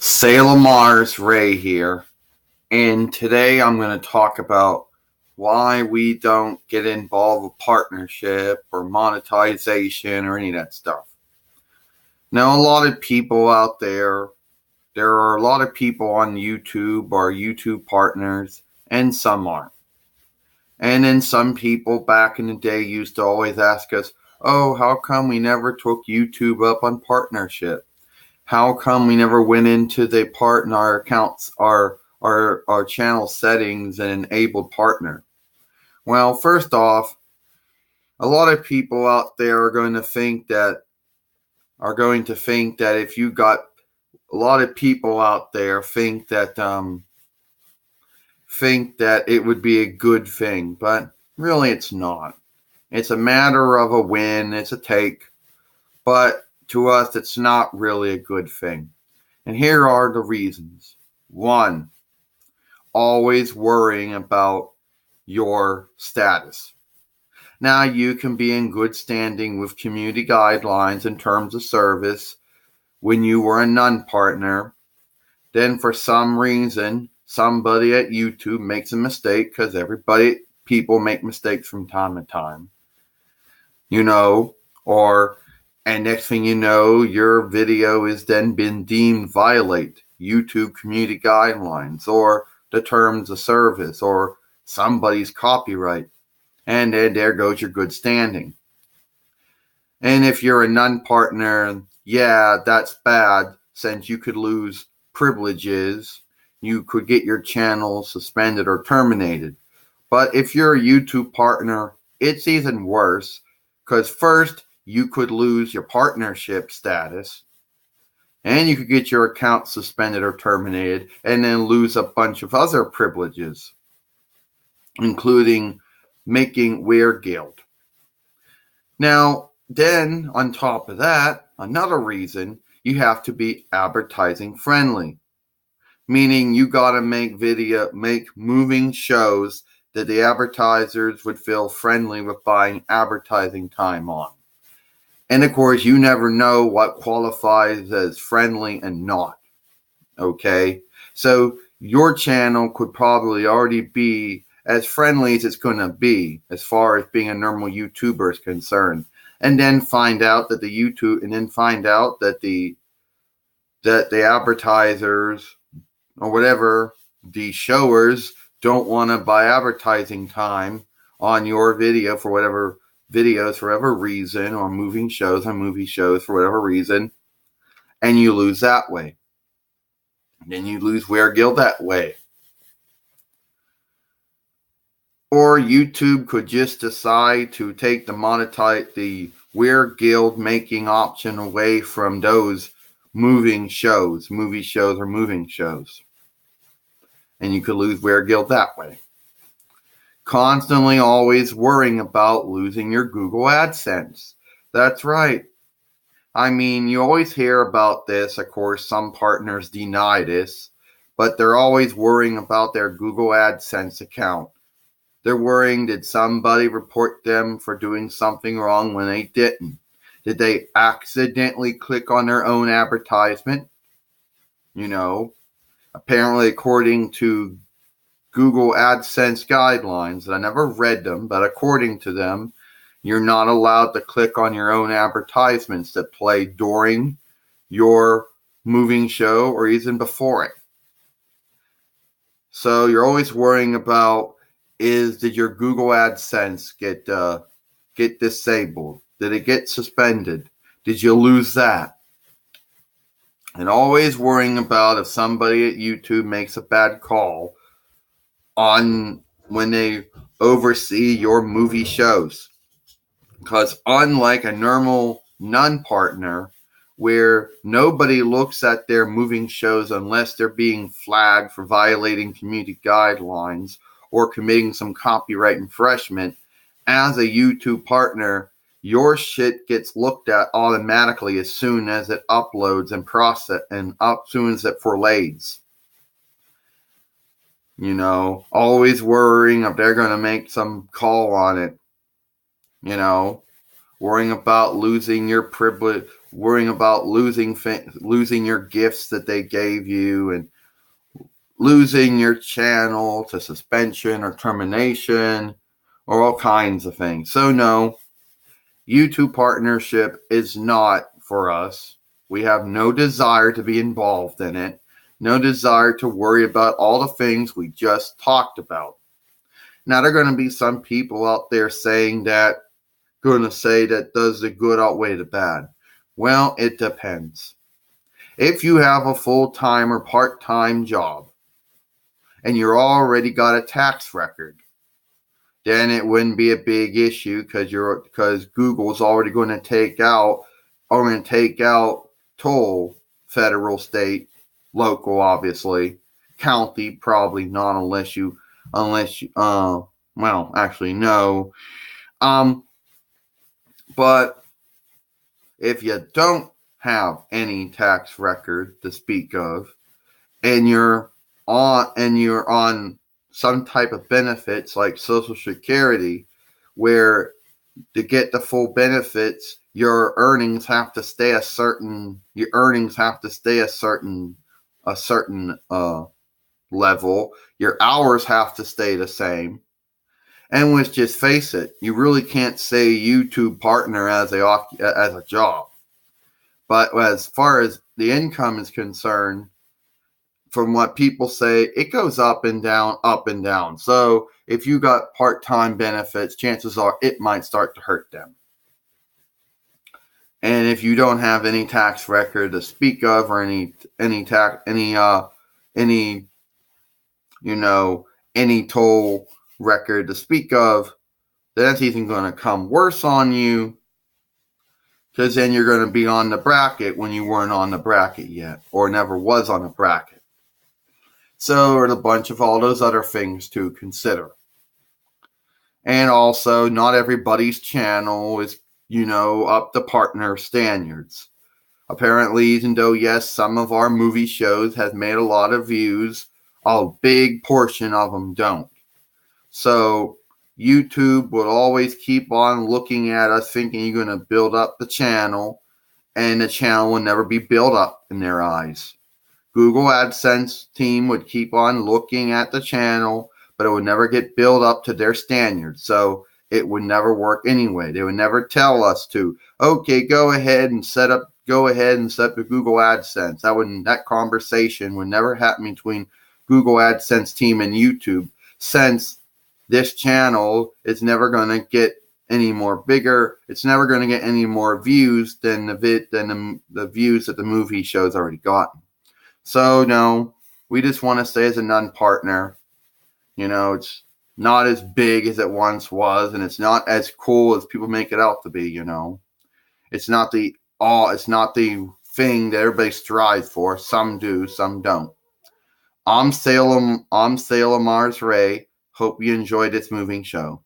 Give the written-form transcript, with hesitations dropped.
Sailor Mars Raye here, and today I'm going to talk about why we don't get involved with partnership or monetization or any of that stuff. Now, a lot of people out there are a lot of people on YouTube or YouTube partners, and some aren't. And then some people back in the day used to always ask us, oh, how come we never took YouTube up on partnership? How come we never went into the part in our accounts, our channel settings and enabled partner? Well, first off, a lot of people out there are going to think that if you got a lot of people out there think that it would be a good thing, but really it's not. It's a matter of a win, it's a take, but to us, it's not really a good thing. And here are the reasons. 1, always worrying about your status. Now, you can be in good standing with community guidelines in terms of service when you were a non-partner. Then for some reason, somebody at YouTube makes a mistake, because people make mistakes from time to time. And next thing you know, your video is then been deemed violate YouTube community guidelines or the terms of service or somebody's copyright. And then there goes your good standing. And if you're a non-partner, yeah, that's bad, since you could lose privileges. You could get your channel suspended or terminated. But if you're a YouTube partner, it's even worse, because first, you could lose your partnership status, and you could get your account suspended or terminated, and then lose a bunch of other privileges, including making Weird Guild. Now, then, on top of that, another reason, you have to be advertising friendly, meaning you gotta make moving shows that the advertisers would feel friendly with buying advertising time on. And of course, you never know what qualifies as friendly and not. Okay? So your channel could probably already be as friendly as it's going to be as far as being a normal YouTuber is concerned. And then find out that the advertisers or whatever, the showers, don't want to buy advertising time on your video for whatever reason, or movie shows for whatever reason, and you lose that way. And then you lose Weird Guild that way. Or YouTube could just decide to take the Weird Guild making option away from those movie shows. And you could lose Weird Guild that way. Constantly always worrying about losing your Google AdSense. That's right. I mean, you always hear about this. Of course, some partners deny this, but they're always worrying about their Google AdSense account. They're worrying, did somebody report them for doing something wrong when they didn't? Did they accidentally click on their own advertisement? Apparently, according to Google AdSense guidelines, and I never read them, but according to them, you're not allowed to click on your own advertisements that play during your moving show or even before it. So you're always worrying about, did your Google AdSense get disabled? Did it get suspended? Did you lose that? And always worrying about if somebody at YouTube makes a bad call on when they oversee your movie shows. Because unlike a normal non-partner, where nobody looks at their moving shows unless they're being flagged for violating community guidelines or committing some copyright infringement, as a YouTube partner, your shit gets looked at automatically as soon as it uploads and as soon as it forlays. Always worrying if they're going to make some call on it. Worrying about losing your privilege, worrying about losing your gifts that they gave you, and losing your channel to suspension or termination, or all kinds of things. So no, YouTube partnership is not for us. We have no desire to be involved in it. No desire to worry about all the things we just talked about. Now, there are going to be some people out there saying that, does the good outweigh the bad? Well, it depends. If you have a full-time or part-time job and you're already got a tax record, then it wouldn't be a big issue because Google's already going to take out toll, federal, state, local, obviously, county, probably not unless you well, actually no. But if you don't have any tax record to speak of, and you're on some type of benefits like Social Security, where to get the full benefits, your earnings have to stay a certain level. Your hours have to stay the same. And let's just face it, you really can't say YouTube partner as a job. But as far as the income is concerned, from what people say, it goes up and down, up and down. So if you got part-time benefits, chances are it might start to hurt them. And if you don't have any tax record to speak of, or any toll record to speak of, that's even going to come worse on you, because then you're going to be on the bracket when you weren't on the bracket yet, or never was on the bracket. So, and a bunch of all those other things to consider. And also, not everybody's channel is, up to partner standards. Apparently, even though, yes, some of our movie shows have made a lot of views, a big portion of them don't. So, YouTube will always keep on looking at us thinking you're going to build up the channel, and the channel will never be built up in their eyes. Google AdSense team would keep on looking at the channel, but it would never get built up to their standards. So it would never work anyway. They would never tell us to, okay, go ahead and set up the Google AdSense. That conversation would never happen between Google AdSense team and YouTube, since this channel is never going to get any more bigger. It's never going to get any more views than the views that the movie show's already gotten. So no, we just want to stay as a non-partner. It's not as big as it once was, and it's not as cool as people make it out to be. It's not the thing that everybody strives for. Some do, some don't. I'm Salem Mars Raye. Hope you enjoyed this moving show.